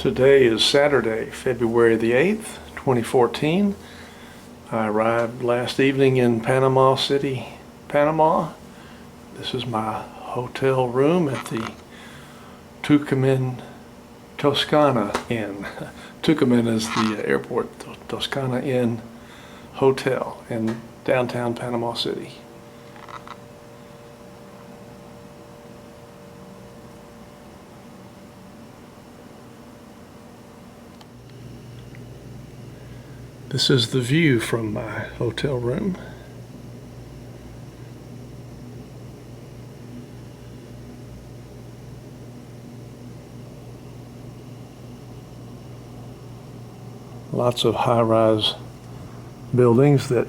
Today is Saturday, February the 8th, 2014. I arrived last evening in Panama City, Panama. This is my hotel room at the Tucumán Toscana Inn. Tucumán is the airport, Toscana Inn Hotel in downtown Panama City. This is the view from my hotel room. Lots of high-rise buildings that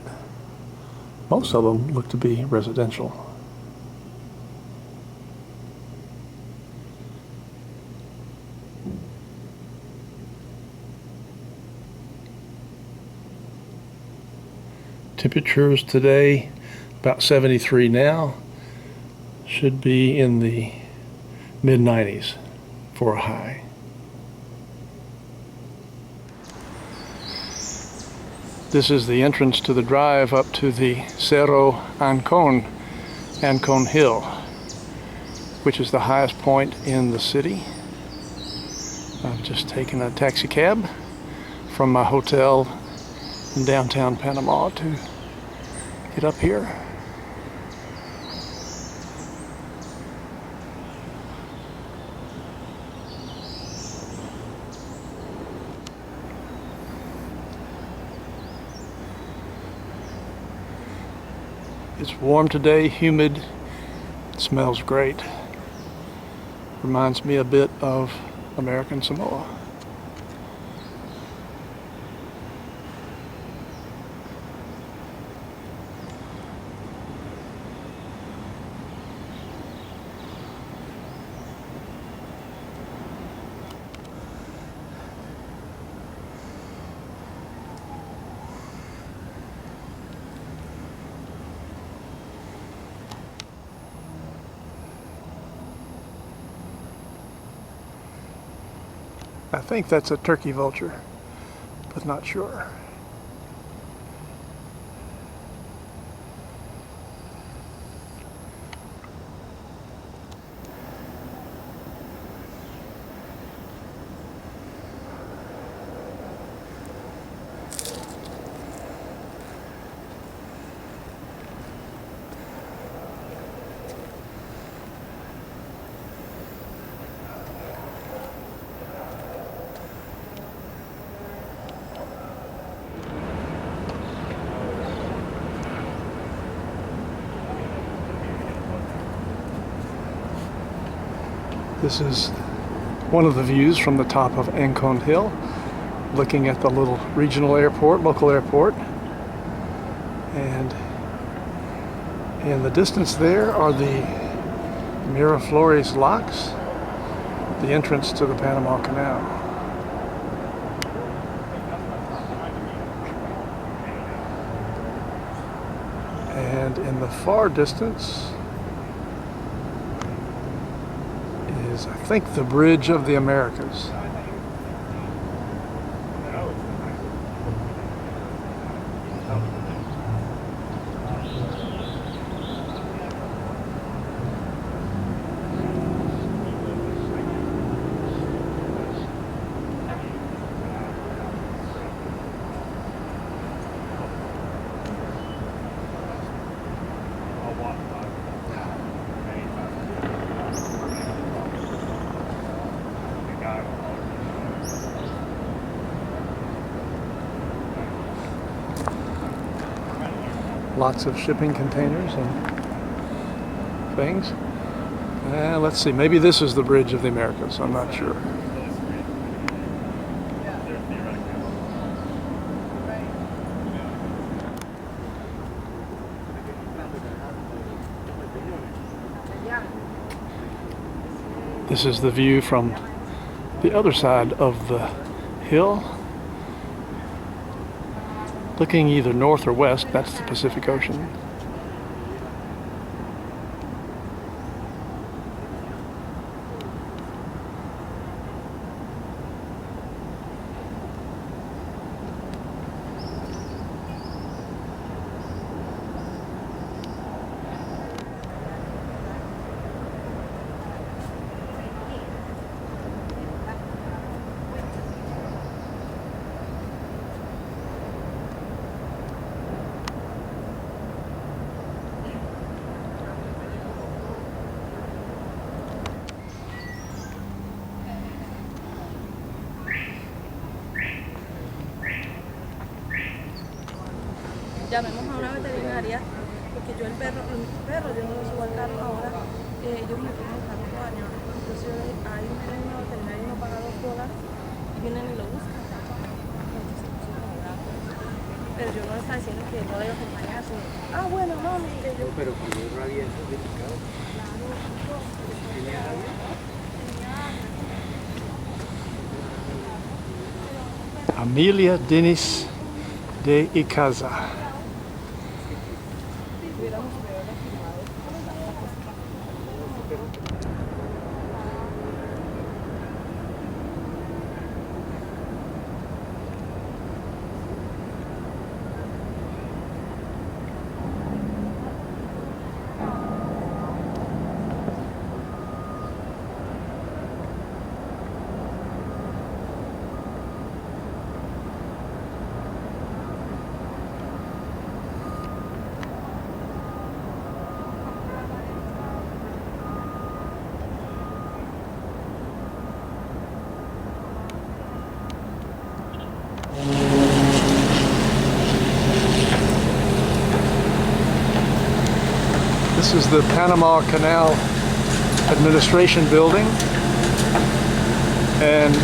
most of them look to be residential. Temperatures today about 73 now, should be in the mid-90s for a high. This is the entrance to the drive up to the Cerro Ancon Hill, which is the highest point in the city. I've just taken a taxi cab from my hotel in downtown Panama to get up here. It's warm today, humid, it smells great. Reminds me a bit of American Samoa. I think that's a turkey vulture, but not sure. This is one of the views from the top of Ancon Hill, looking at the little regional airport, local airport. And in the distance there are the Miraflores locks, the entrance to the Panama Canal. And in the far distance is, I think, the Bridge of the Americas. Lots of shipping containers and things. Let's see, maybe this is the Bridge of the Americas, I'm not sure. This is the view from the other side of the hill. Looking either north or west, that's the Pacific Ocean. llamemos a una veterinaria, porque yo el perro yo no lo subo al carro ahora, ellos me tienen el carro todo dañado. Entonces yo le dije, ahí viene una veterinaria y no paga $2 y vienen y lo buscan. Entonces se puso como bravo. Pero yo no le estaba diciendo que no le iba a acompañar, sino, bueno, mami, que yo... Pero cuando es rabia es delicado. Claro, chico, ¿Tenía rabia? Amelia Denis de Icaza. This is the Panama Canal Administration Building, and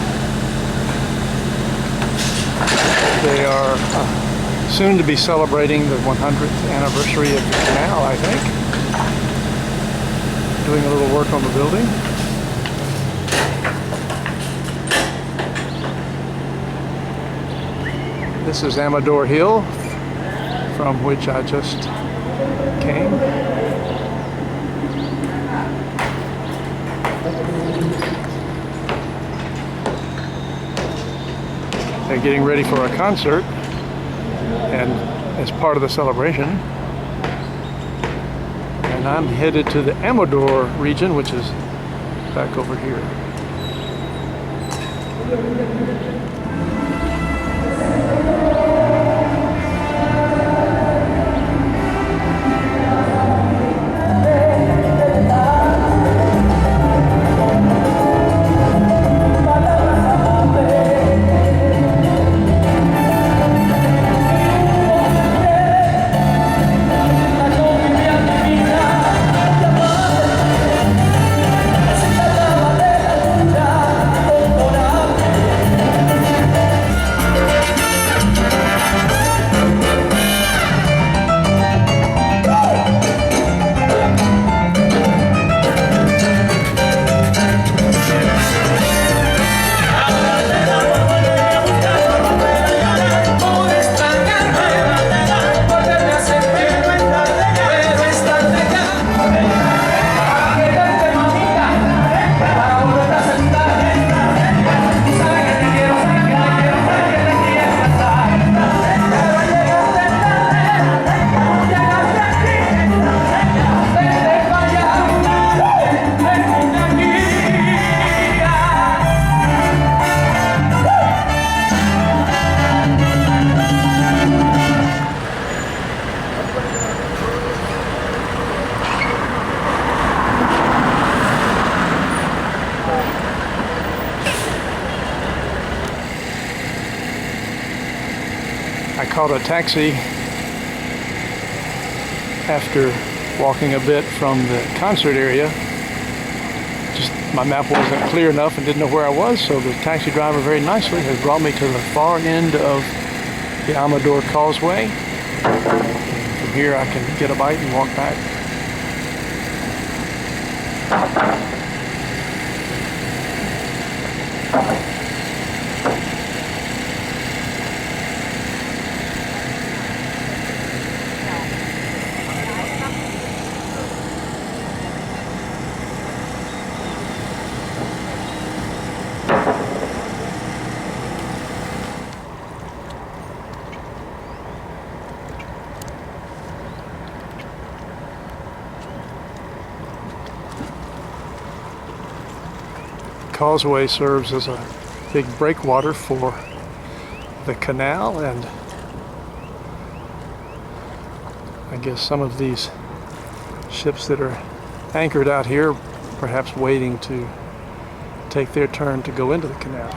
they are soon to be celebrating the 100th anniversary of the canal, I think. Doing a little work on the building. This is Amador Hill, from which I just came. They're getting ready for a concert, and as part of the celebration. And I'm headed to the Amador region, which is back over here. I caught a taxi after walking a bit from the concert area. Just my map wasn't clear enough and didn't know where I was, so the taxi driver very nicely has brought me to the far end of the Amador Causeway. From here I can get a bite and walk back. Causeway serves as a big breakwater for the canal, and I guess some of these ships that are anchored out here perhaps waiting to take their turn to go into the canal.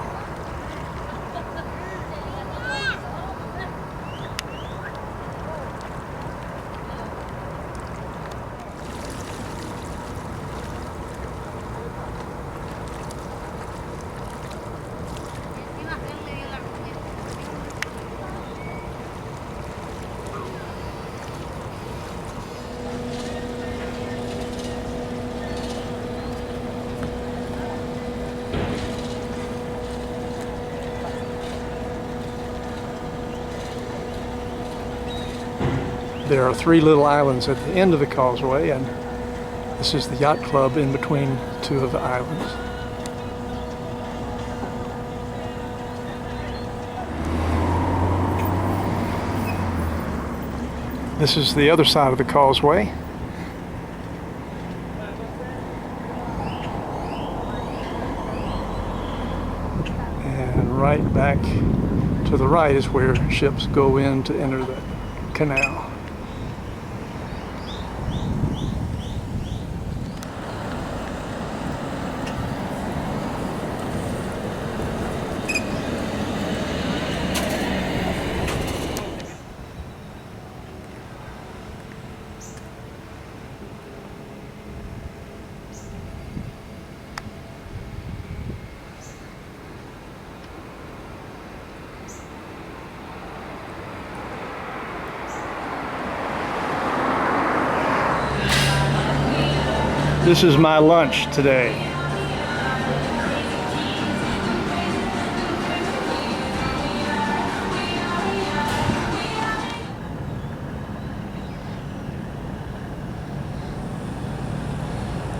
There are 3 little islands at the end of the causeway, and this is the yacht club in between 2 of the islands. This is the other side of the causeway. And right back to the right is where ships go in to enter the canal. This is my lunch today.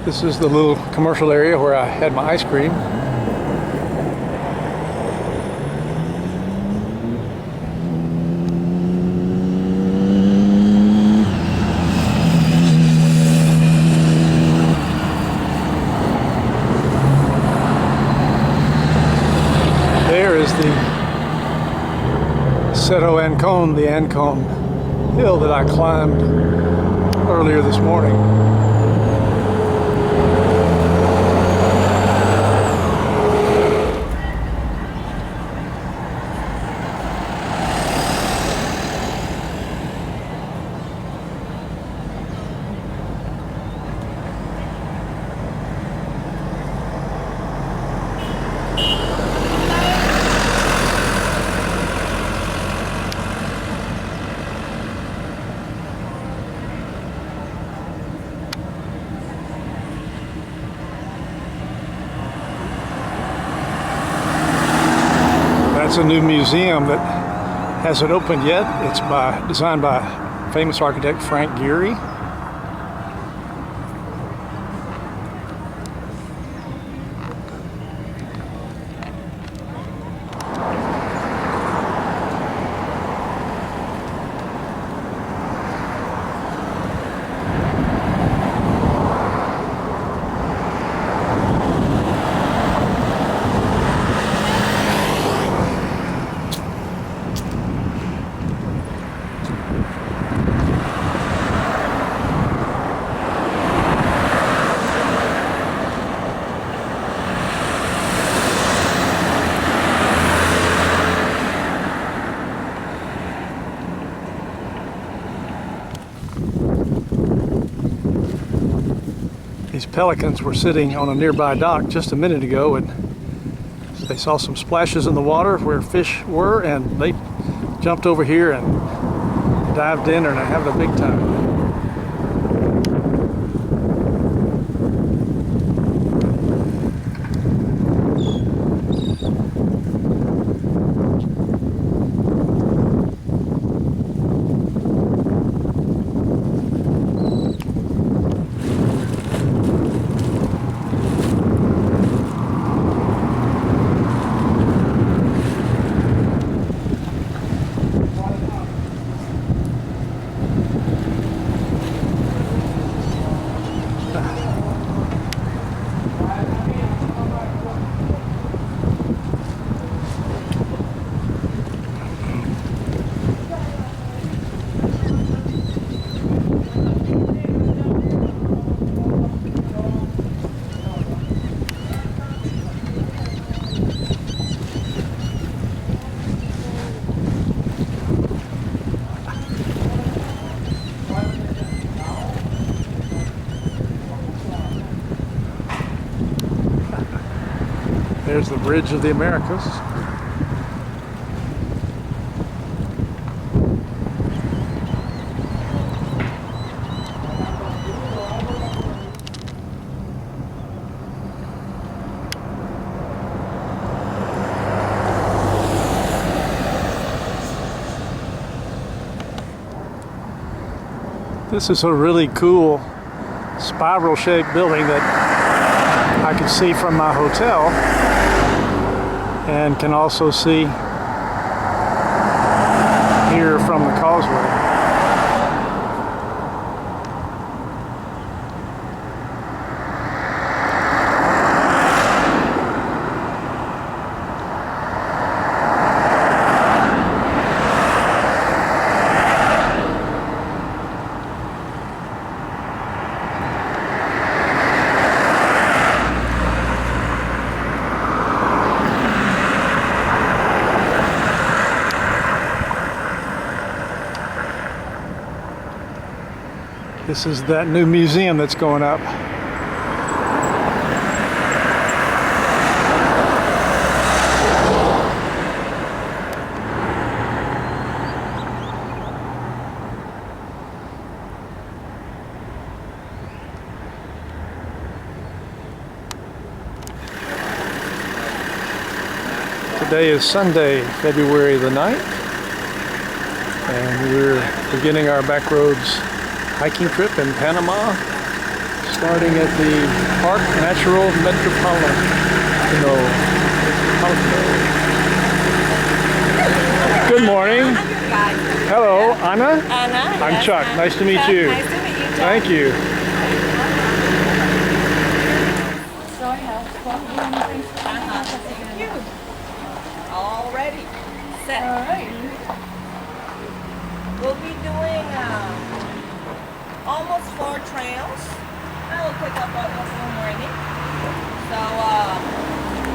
This is the little commercial area where I had my ice cream. There is the Cerro Ancon, the Ancon hill that I climbed earlier this morning. It's a new museum that hasn't opened yet. It's designed by famous architect Frank Gehry. These pelicans were sitting on a nearby dock just a minute ago, and they saw some splashes in the water where fish were, and they jumped over here and dived in and are having a big time. There's the Bridge of the Americas. This is a really cool spiral-shaped building that I can see from my hotel and can also see here from the causeway. This is that new museum that's going up. Today is Sunday, February the 9th, and we're beginning our Backroads hiking trip in Panama, starting at the Park Natural Metropolitano. Good morning. Hello, Anna. Anna. I'm yes, Chuck. Anna. Nice to meet Chuck, you. Nice to meet you, Chuck. Thank you. Thank you. Already set. All right. We'll be doing almost 4 trails. I will pick up almost in the morning. So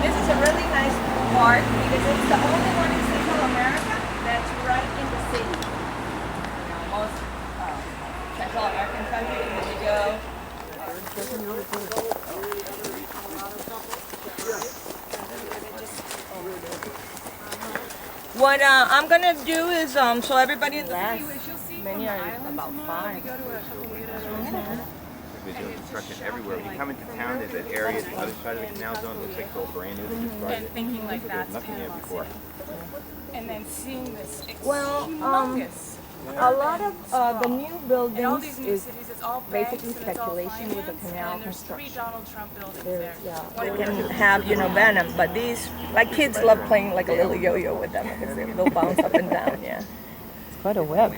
this is a really nice park because it's the only one in Central America that's right in the city. Most Central American countries, when you go. What I'm gonna do is so everybody many are about 5. Visual construction everywhere. When you come into town, there's that area, the other side of the canal zone, it looks like it's all brand new. They just started. And thinking like There was that's nothing there Panama before. City. And then seeing this Well, humongous. A lot of the new And all buildings these new is cities, it's all banks basically and it's all speculation with the finance, canal and there's 3 construction. Donald Trump buildings there. You can have, venom, but these, like kids love playing like a little yo-yo with them because they'll bounce up and down, yeah. It's quite a web.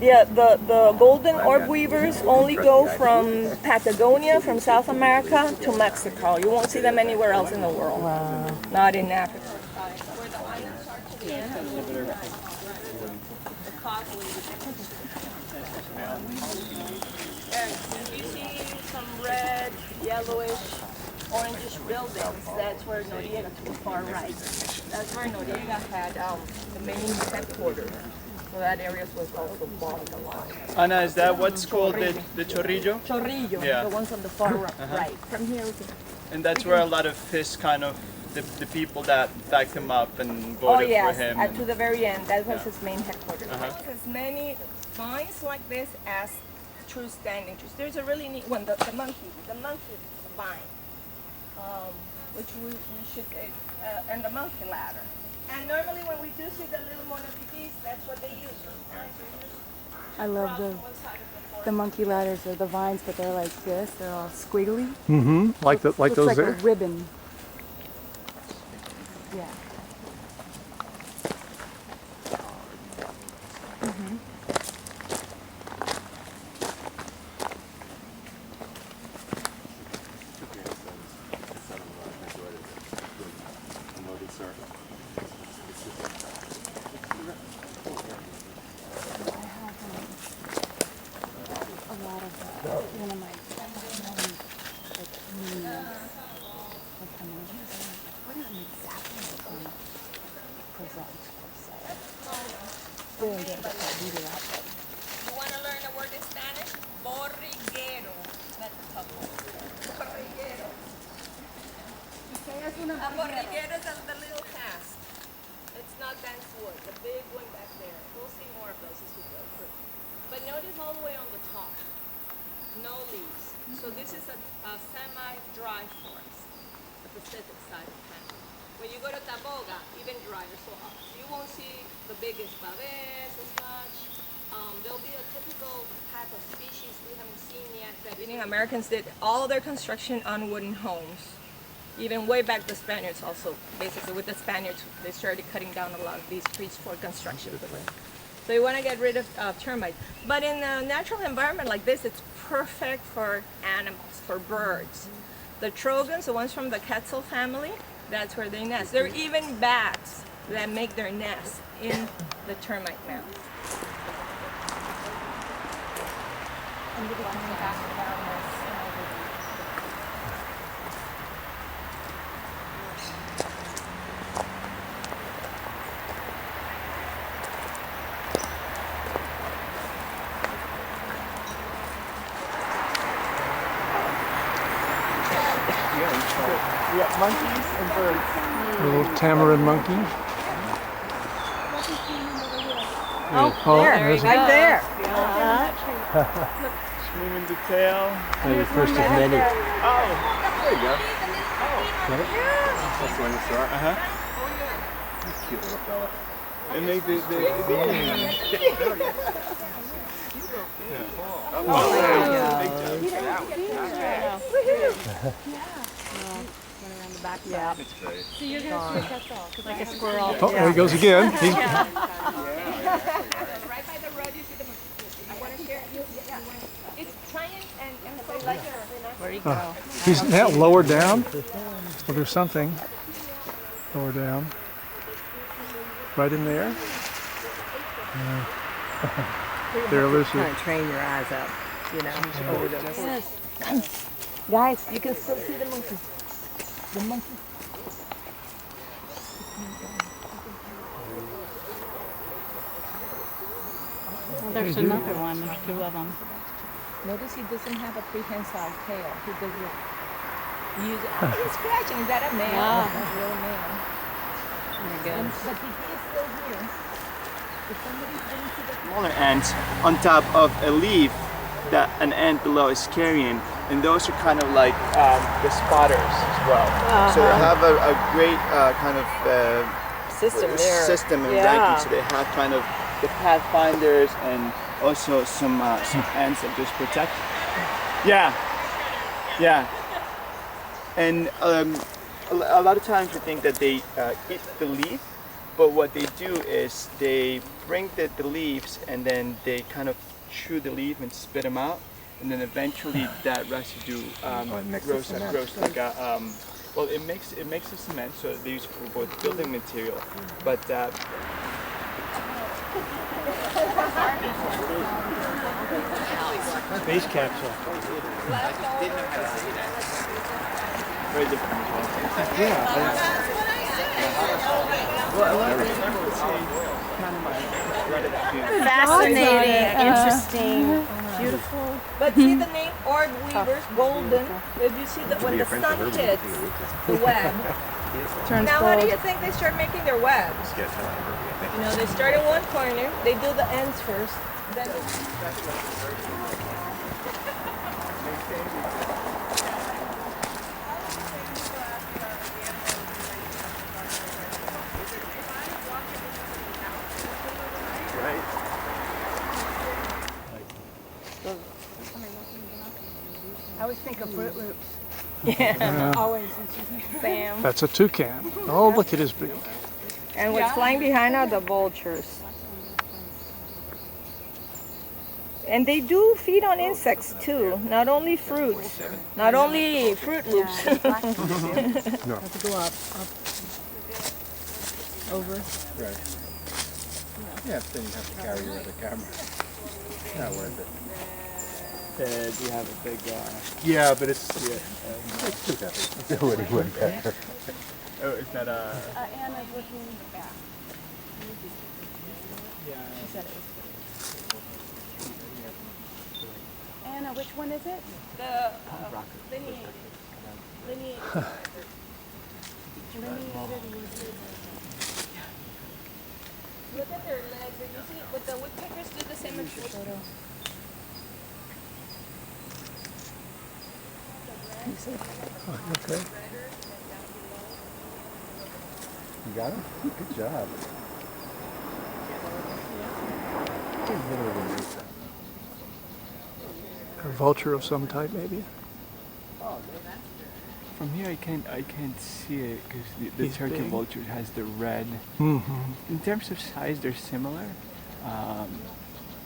Yeah, the golden orb weavers only go from Patagonia, from South America to Mexico. You won't see them anywhere else in the world. Wow. Not in Africa. You see some red, yellowish, orangish buildings. That's where Noriega, to the far right. That's where Noriega had the main headquarters. So that area was also bombed a lot. Ana, is that what's called the chorrillo? Chorrillo, Yeah. the ones on the far right. From here we can... And that's where a lot of his kind of, the people that backed him up and Oh voted yes, for him. to the very end. That was his main headquarters. Uh-huh. As many vines like this as true standing trees. There's a really neat one, the monkey vine, which we should, and the monkey ladder. And normally when we do see the little monastiques, that's what they use. I love the monkey ladders or the vines, but they're like this. They're all squiggly. Mm-hmm. Like Looks those like there. a ribbon. Yeah. One of my what am exactly going to present per se? Very good, but I'll read it out. You want to learn a word in Spanish? Borriguero. That's a tough one. Borriguero. A borriguero is the little cask. It's not dense wood. The big one back there. We'll see more of those as we go through. But notice all the way on the top. No leaves. So this is a semi-dry forest, the Pacific side of Panama. When you go to Taboga, even drier, so you won't see the biggest pavés as much. There'll be a typical type of species we haven't seen yet. The beginning Americans did all their construction on wooden homes. Even way back the Spaniards also, basically with the Spaniards, they started cutting down a lot of these trees for construction. So you want to get rid of termites. But in a natural environment like this, it's perfect for animals, for birds. The trogons, the ones from the Quetzal family, that's where they nest. There are even bats that make their nests in the termite mound. Yeah, monkeys and birds. Little tamarin monkey. Oh, there's a- Right there. Swim in the tail. Maybe first of many. Oh, there you go. That's the one you saw. Uh-huh. Cute little fella. And they Yeah. It's great. So you're gonna see that's all. Like a squirrel. Oh, there he goes again. He's, Right by the road, you see the monkey. I want to share. It's trying and they like it. Where you go? he's now lower down. Well, there's something lower down. Right in there. There, Lucy. Kind of train your eyes up, you know, over them. Yes. Come. Guys, you can still see the monkey. The monkey. Well, there's another one. There's two of them. Notice he doesn't have a prehensile tail. He doesn't use it. Oh, he's scratching. Is that a man? Yeah. That's a real man. They're good. But he is still here. If somebody's been to the smaller ants on top of a leaf that an ant below is carrying, and those are kind of like the spotters as well. So they have a great kind of System there. system and Yeah. ranking. So they have kind of the pathfinders and also some ants that just protect. Yeah, yeah. And a lot of times we think that they eat the leaf, but what they do is they bring the leaves and then they kind of chew the leaf and spit them out, and then eventually that residue grows like a well, it makes a cement, so they use it for both building material, but Space capsule. very different as well. Fascinating, interesting, beautiful. But see the name orb weavers, golden. If you see when the sun hits the web. Turns Now, how do gold. you think they start making their webs? You know, they start in one corner. They do the ends first. Then I always think of Fruit Loops. Always. Sam. That's a toucan. Oh, look at his beak. And what's flying behind are the vultures. And they do feed on insects too, not only fruits, not only Fruit Loops. Have to go up. Over. Right. Yeah, but then you have to carry your other camera. Not worth it. Do you have a big? Yeah, but it's too heavy. It wouldn't work better. Oh, is that a? Anna's looking back. She said it was. Anna, which one is it? The lineated. Look at their legs. Did you see? But the woodpeckers do the same as Okay. You got it? Good job. A vulture of some type, maybe. From here, I can't see it because the He's turkey big. vulture has the red. Mm-hmm. In terms of size, they're similar,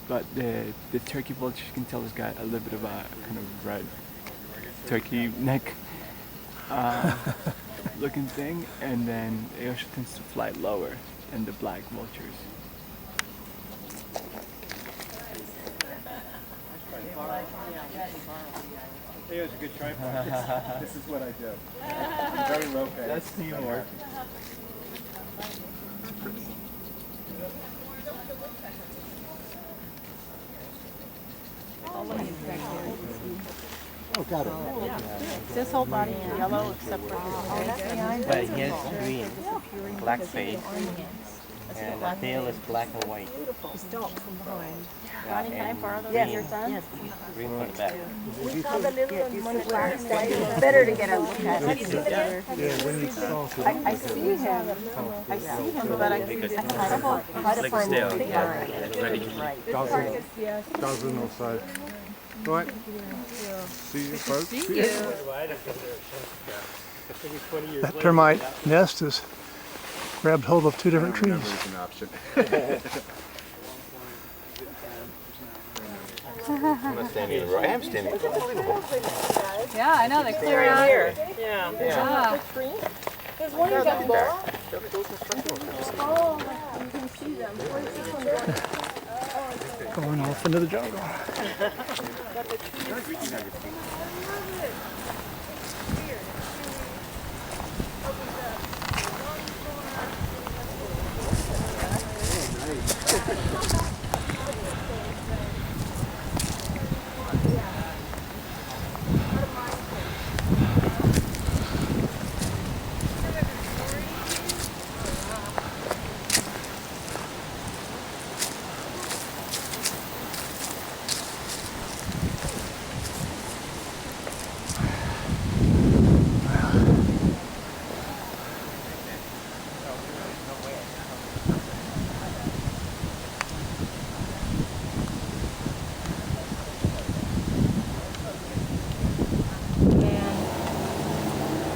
but the turkey vulture, you can tell, has got a little bit of a kind of red turkey neck looking thing, and then it also tends to fly lower than the black vultures. It was a good tripod. This is what I do. I'm very low pace. That's teamwork. Oh, got it. This whole body is yellow except for his But here's green, black face, and the tail is black and white. Ronnie, can I borrow those Yes. your son? Yes. Green for the back. We saw the little one when It's better to get a look at it. Yeah, when you saw it. I see him, but I try to find the thing. Thousand no side. What? See you folks? That termite nest has grabbed hold of two different trees. Is an option. I'm not standing right. I am standing. It's unbelievable. Yeah, I know, they clear out here. Yeah. Yeah. There's one in Gamboa. Going off into the jungle.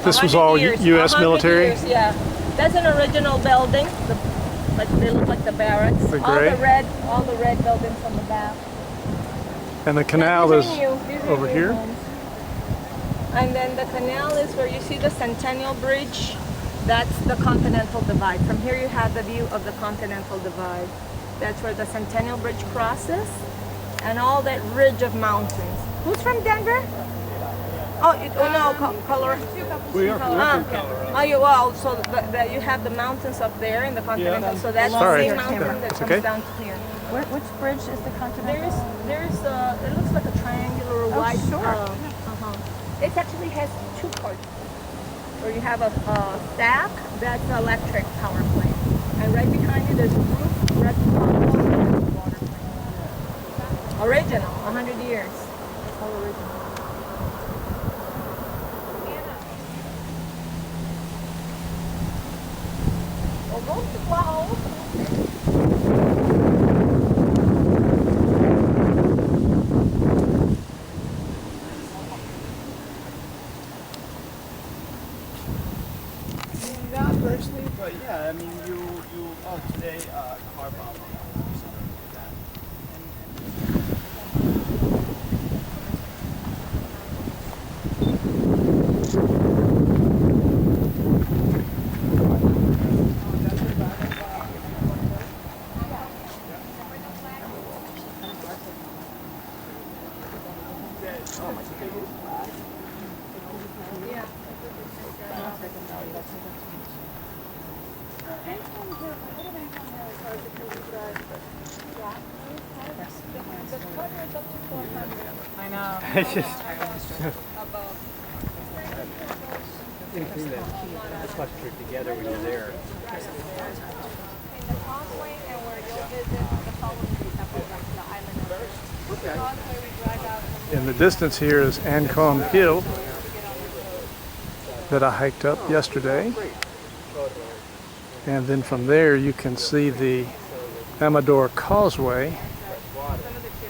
This was all 100 years, U.S. 100 military? years, yeah. That's an original building. Like they look like the barracks. The gray? All the red buildings on the back. And the canal is These are over new here? homes. And then the canal is where you see the Centennial Bridge. That's the Continental Divide. From here you have the view of the Continental Divide. That's where the Centennial Bridge crosses. And all that ridge of mountains. Who's from Denver? Colorado. We are from Oh, well, so you have the mountains up there in the Continental. So that's Sorry. the same mountain that It's comes okay. down to here. Which bridge is the Continental? There's it looks like a triangular white. sure. It actually has two parts. Where you have a stack that's an electric power plant, and right behind you there's a roof, red water plant. Original, 100 years. It's all original. Well, go to Wow. Not personally, but yeah, I mean, today, car bomb. I know. It's just anything that clustered together when you're there. The causeway and where you'll visit the following days, the island of the causeway we drive out from In the distance here is Ancon Hill that I hiked up yesterday. And then from there you can see the Amador Causeway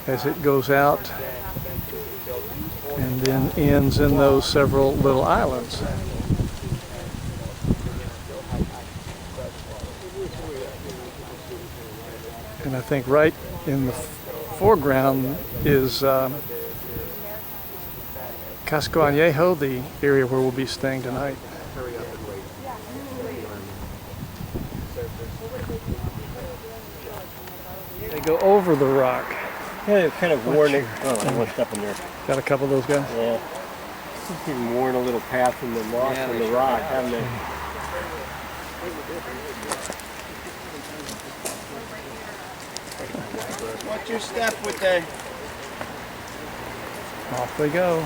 as it goes out and then ends in those several little islands. And I think right in the foreground is Casco Añejo, the area where we'll be staying tonight. They go over the rock. Yeah, they've kind of worn it. Oh, I went up in there. Got a couple of those guys? Yeah. They've worn a little path from the moss and the rock, haven't they? Watch your step with the... Off they go.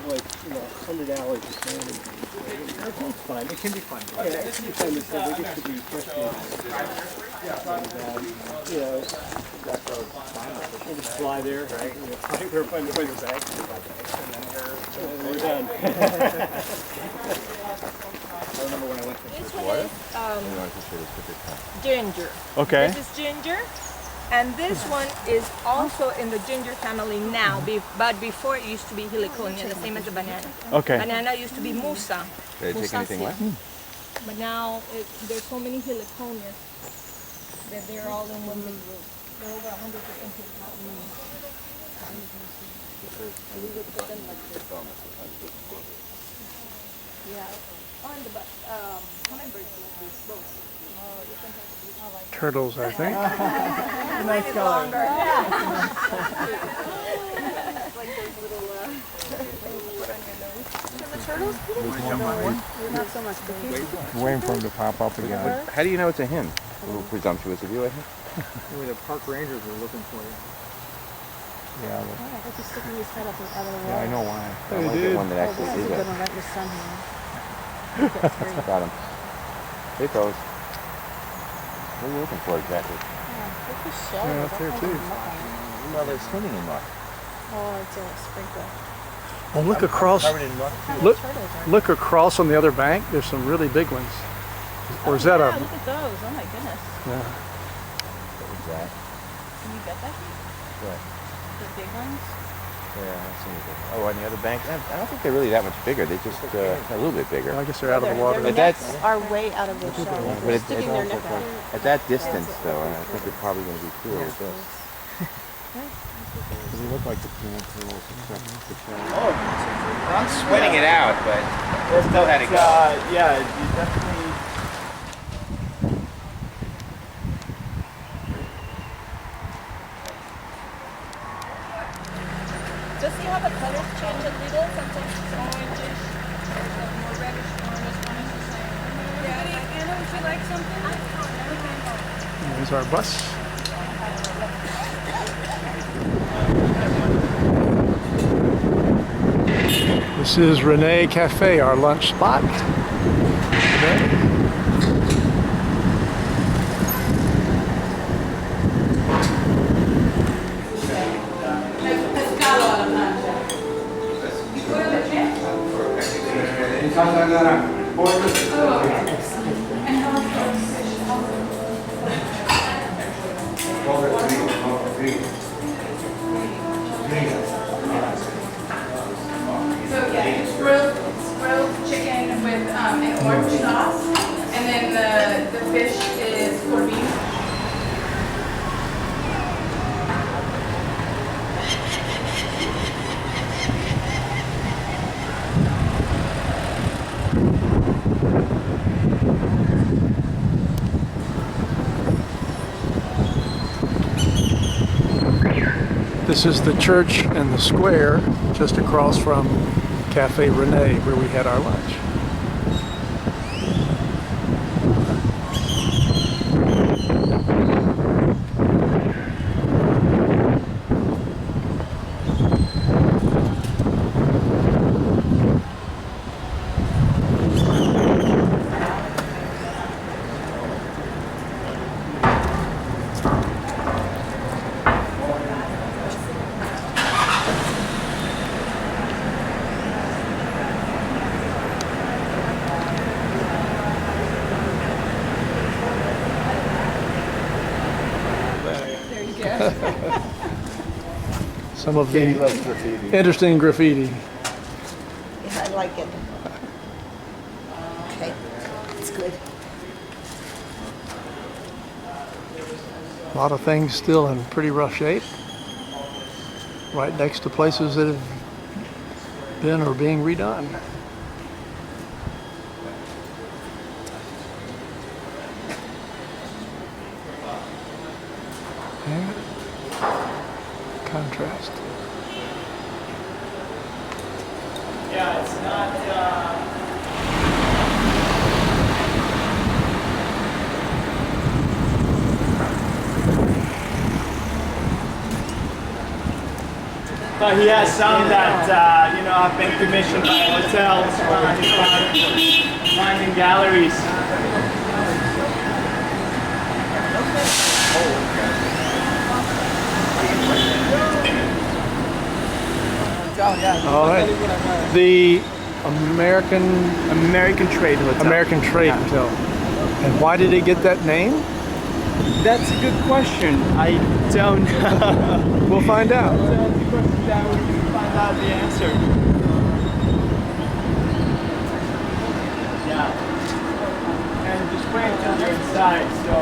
Like, 100 alleys of sand. It's fine. It can be fun. Yeah, it can be fun. They get to be frustrated. We'll just fly there, right? We're find the back. And we're done. I remember when I went to This one is ginger. Okay. This is ginger. And this one is also in the ginger family now, but before it used to be heliconia, the same as the banana. Okay. Banana used to be musa. Did they take anything left? But now there's so many heliconias that they're all in one big group. They're over 100% heliconia. Yeah. On the hummingbirds like this, both. Turtles, I think. Nice color. Waiting for him to pop up again. How do you know it's a him? A little presumptuous of you, I think. The park rangers are looking for you. Yeah, Yeah, I know why. I like the one that actually This is is a it. good one right in the sun here. Got him. Hey, fellas. What are you looking for exactly? Yeah, up there too. Well, they're swimming in muck. Oh, it's a sprinkle. Well, look across. Covered in muck. Look across on the other bank. There's some really big ones. Or is that Yeah, a? look at those. Oh my goodness. Yeah. What was that? Can you get that? What? The big ones? Yeah, I've seen it. Oh, on the other bank? I don't think they're really that much bigger. They just a little bit bigger. I guess they're out of the water. Their But that's- necks are way out of their shell. But They're it's sticking their neck out. at that distance, though, I think they're probably going to be cooler with this. They look like the peanut turtles, except the shell. Oh, I'm sweating it out, but still had to go. yeah, you definitely... Just see how the colors change a little. Sometimes it's orangish, more reddish orange. Yeah, Anna, would you like something? There's our bus. This is Rene Cafe, our lunch spot today. So yeah, it's grilled chicken with an orange sauce, and then the fish is corned beef. This is the church and the square just across from Cafe Rene where we had our lunch. some of Katie the loves graffiti. interesting graffiti. Yeah, I like it. Okay, it's good. A lot of things still in pretty rough shape. Right next to places that have been or being redone. And contrast. Yeah, it's not. But he has some that have been commissioned by hotels for finding galleries. All right. The American Trade Hotel. American Trade Hotel. And why did it get that name? That's a good question. I don't know. We'll find out. That's a question that we can find out the answer. Yeah. And just wait until you're inside. So.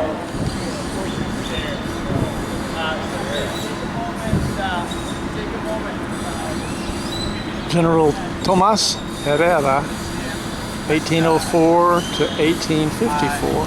Take a moment. General Tomas Herrera, 1804 to 1854.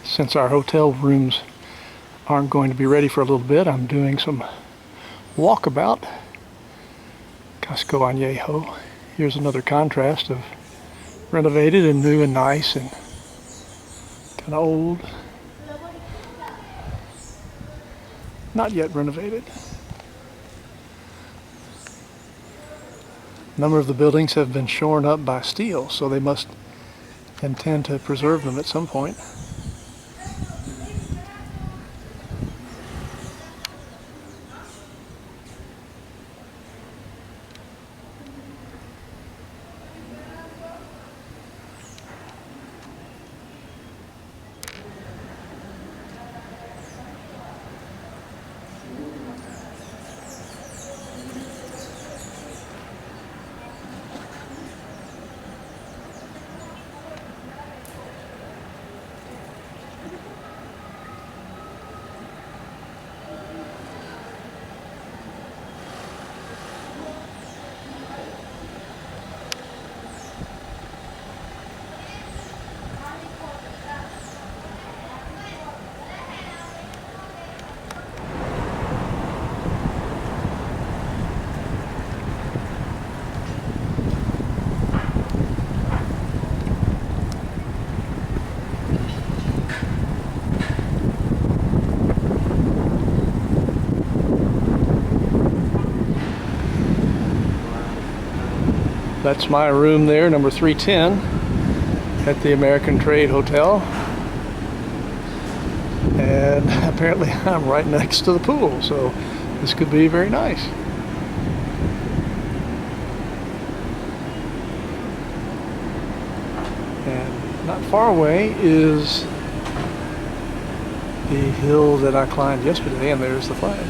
Since our hotel rooms aren't going to be ready for a little bit, I'm doing some walkabout. Casco Añejo. Here's another contrast of renovated and new and nice and kind of old. Not yet renovated. A number of the buildings have been shorn up by steel, so they must intend to preserve them at some point. That's my room there, number 310 at the American Trade Hotel. And apparently I'm right next to the pool, so this could be very nice. And not far away is the hill that I climbed yesterday, and there's the flag.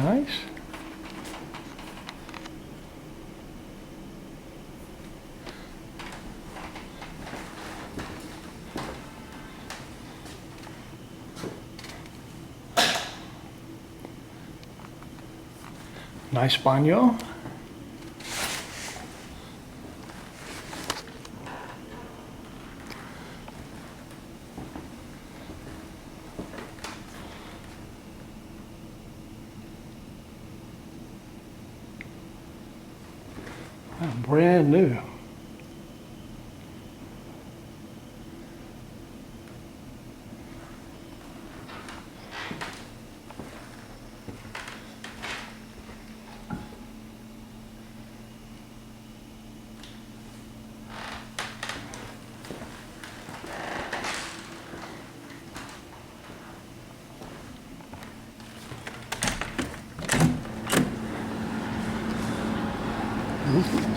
Nice. Nice baño. Brand new.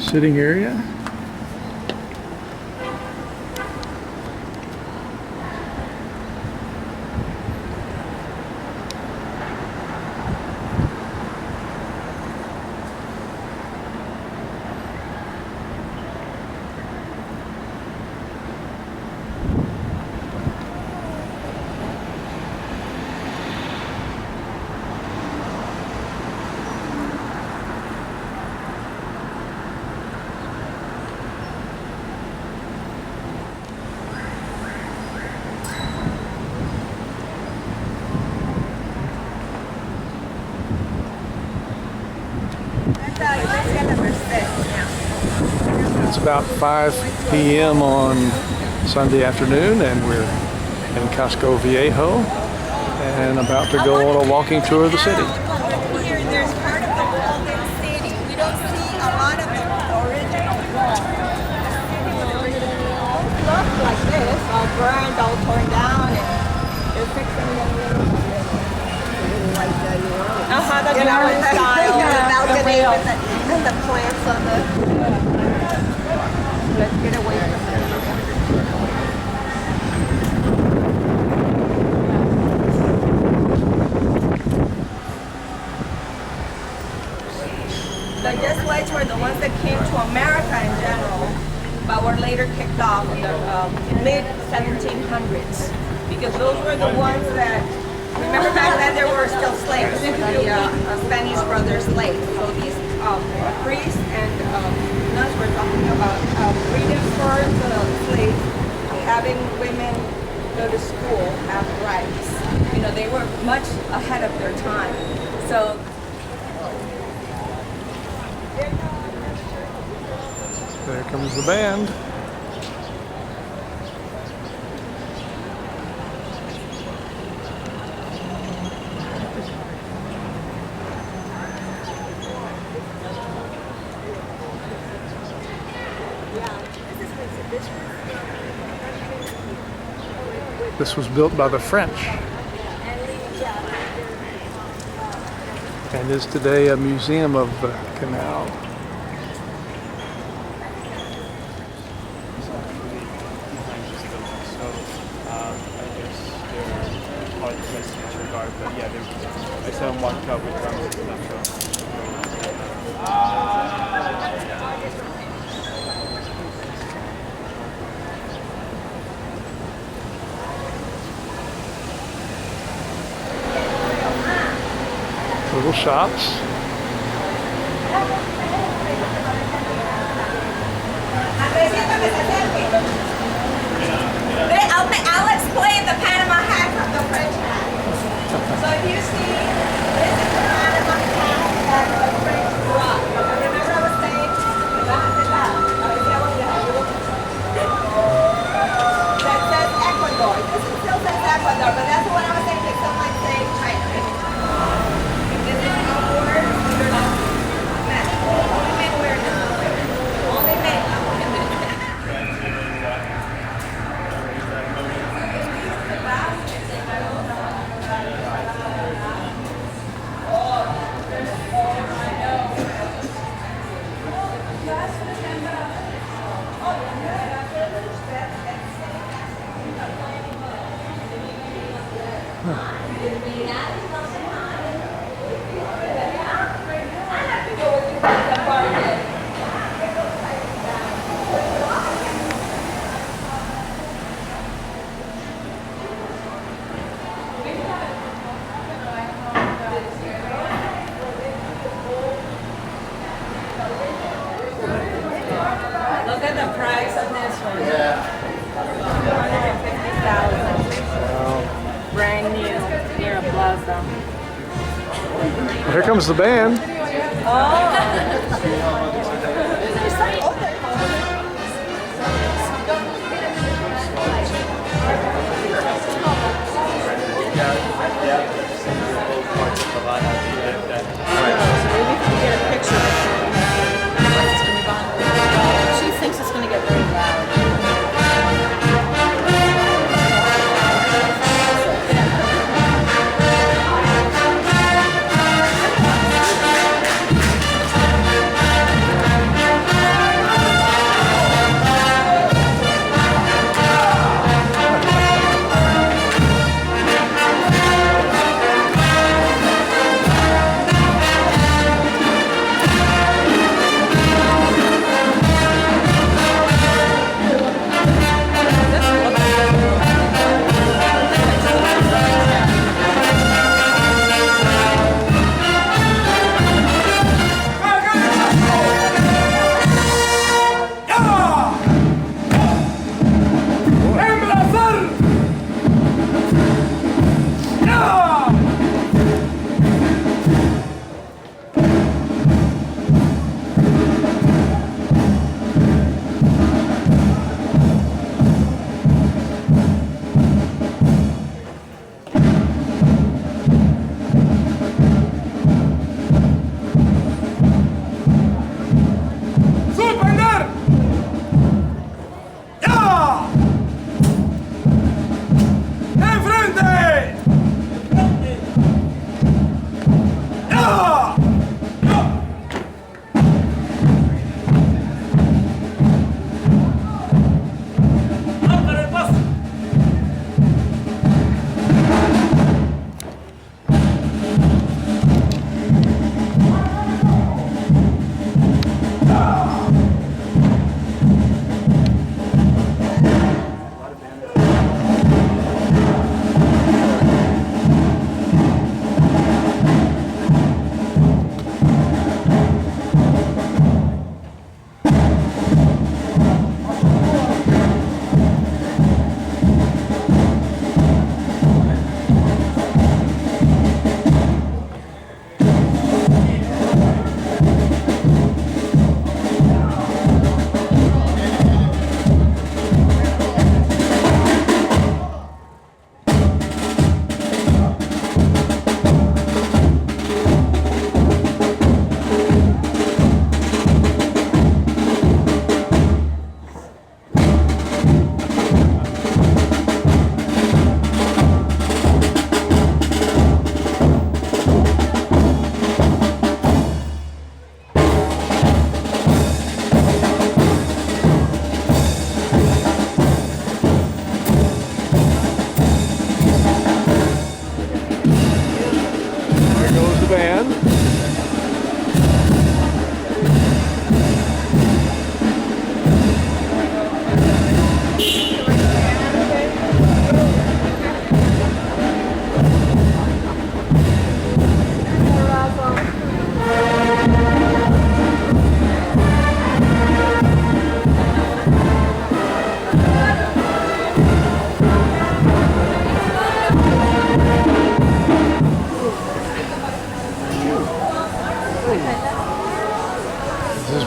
Sitting area. It's about 5 p.m. on Sunday afternoon, and we're in Casco Viejo and about to go on a walking tour of the city. Here, there's part of the Golden City. We don't see a lot of the original look like this, all burned, all torn down, and they're fixing them like the New Orleans. The New Orleans style. The balcony with the plants on the... Let's get away from there. The Jesuits were the ones that came to America in general, but were later kicked off in the mid-1700s, because those were the ones that, remember back then there were still slaves, the Spanish brothers slaves. So these priests and nuns were talking about freedom for the slaves, having women go to school, have rights. You know, they were much ahead of their time. So There comes the band. This was built by the French and is today a museum of the canal. But yeah, I saw them walk up with drums and stuff. Little shops. I'll explain the Panama hat from the French hat. So if you see, this is the Panama hat that the French brought. Remember I was saying, that says Ecuador. This still says Ecuador, but that's what I was saying, because some might say China. If this is not word, you're not men. Only men wear this. Only men. Here comes the band. She thinks it's going to get very loud.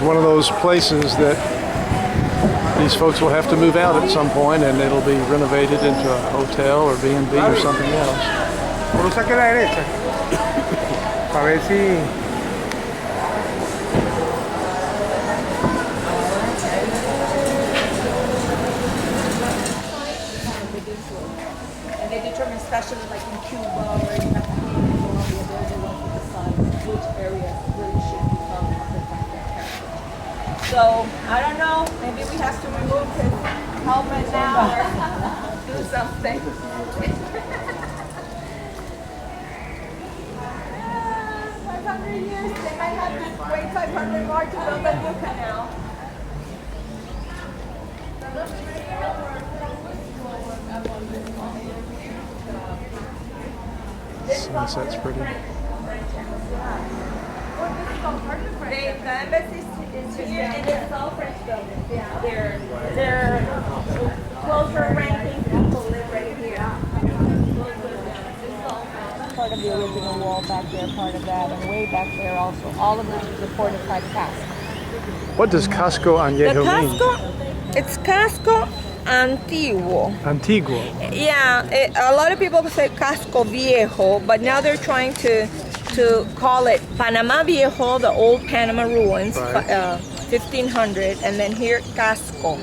One of those places that these folks will have to move out at some point, and it'll be renovated into a hotel or B&B or something else. Cruza aquí a la derecha. Para ver si... And they determine, especially like in Cuba or in Colombia, they're the ones who decide which areas really should become protected territory. So, I don't know, maybe we have to remove his helmet now or do something. 500 years, they might have to wait 500 more to build a new canal. Sunset's pretty. The embassy is here and it's all French buildings. Yeah. They're closer ranking people live right here. Part of the original wall back there, part of that, and way back there also. All of this is a fortified casco. What does Casco The Añejo mean? casco, it's casco antiguo. Antiguo. Yeah, a lot of people say casco viejo, but now they're trying to call it Panama Viejo, the old Panama ruins, Right. 1500, and then here casco.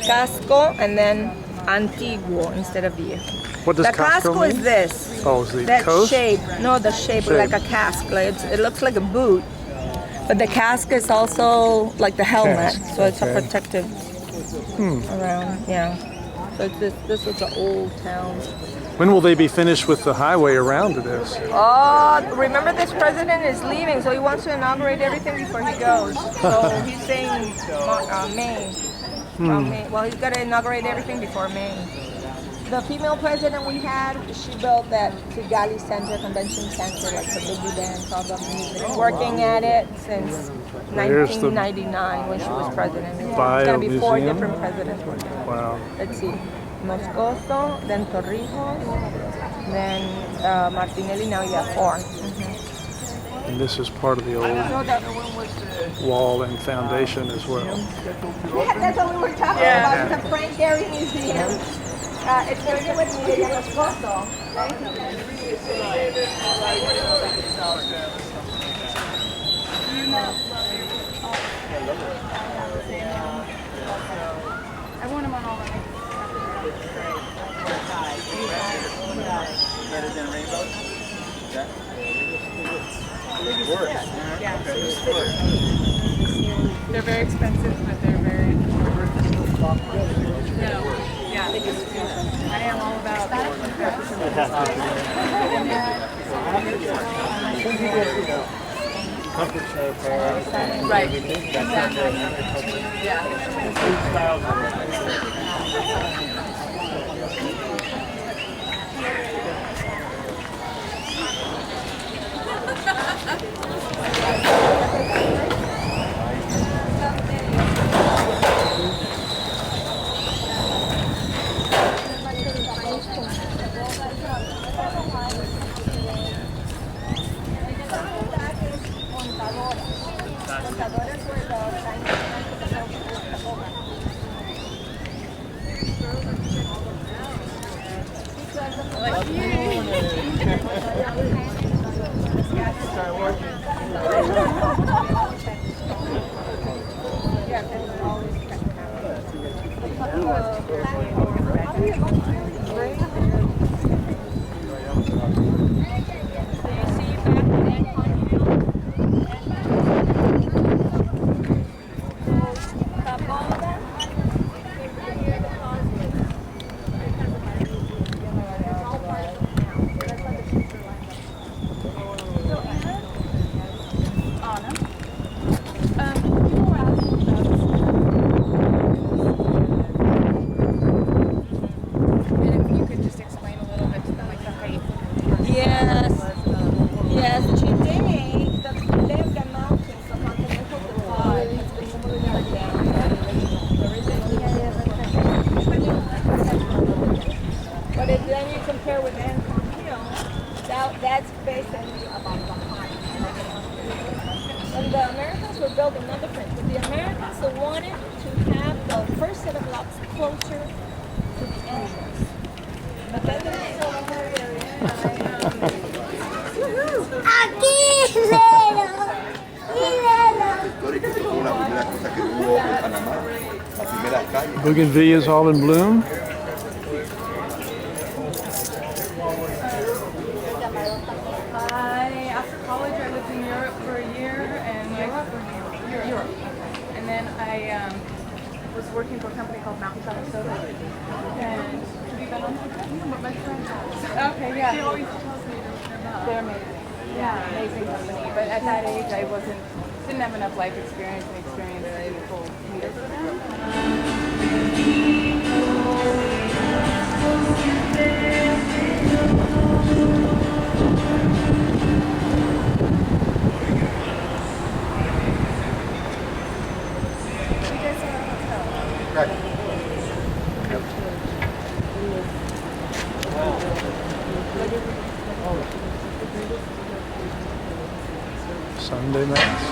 Casco, and then antiguo instead of viejo. What does The Casco casco is mean? this. Oh, is the That coast? shape. No, the shape, Shape. like a cask. Like it looks like a boot. But the cask is also like the helmet, Cask, so it's okay. a protective around. Yeah. So it's this is the old town. When will they be finished with the highway around to this? Oh, remember this president is leaving, so he wants to inaugurate everything before he goes. So he's saying May. May. Well, he's got to inaugurate everything before May. The female president we had, she built that Kigali Center, Convention Center, like the big events, all the music. Working at it since There's the 1999 when she was president. It's Bio going to be 4 Museum. different presidents working. Wow. Let's see. Moscoso, then Torrijos, then Martinelli, now you have 4. And this is part of the old wall and foundation as well. Yeah, that's what we were talking about, the Frank Gehry Museum. It's going to be with me, Moscoso. I want them on all the Better than rainbow? Yeah. They're very expensive, but they're very. No. Yeah. I am all about. Right. Exactly. Yeah. That's basically about the height. And the Americans were building no different. But the Americans wanted to have the first set of blocks closer to the entrance. But then they Bougainvillea's all in bloom. After college, I lived in Europe for a year, and Europe. And then I was working for a company called Mountain Travel Soda. And have you been on that? No, but my friend has. Okay, yeah. She always tells me they're amazing. Yeah, amazing company. But at that age, I didn't have enough life experience and experience in the full meters for that. Sunday Mass.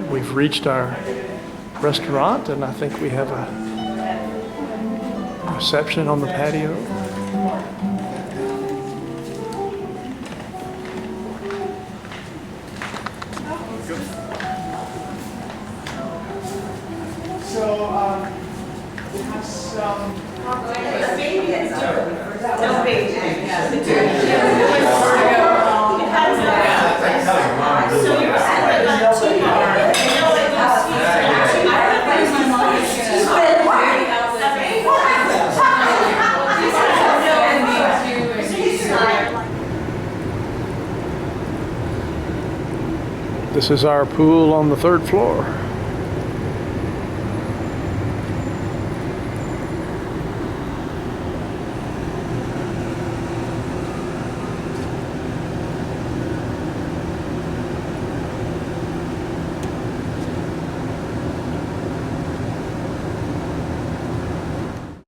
We've reached our restaurant, and I think we have a reception on the patio. So, we have some This is our pool on the 3rd floor.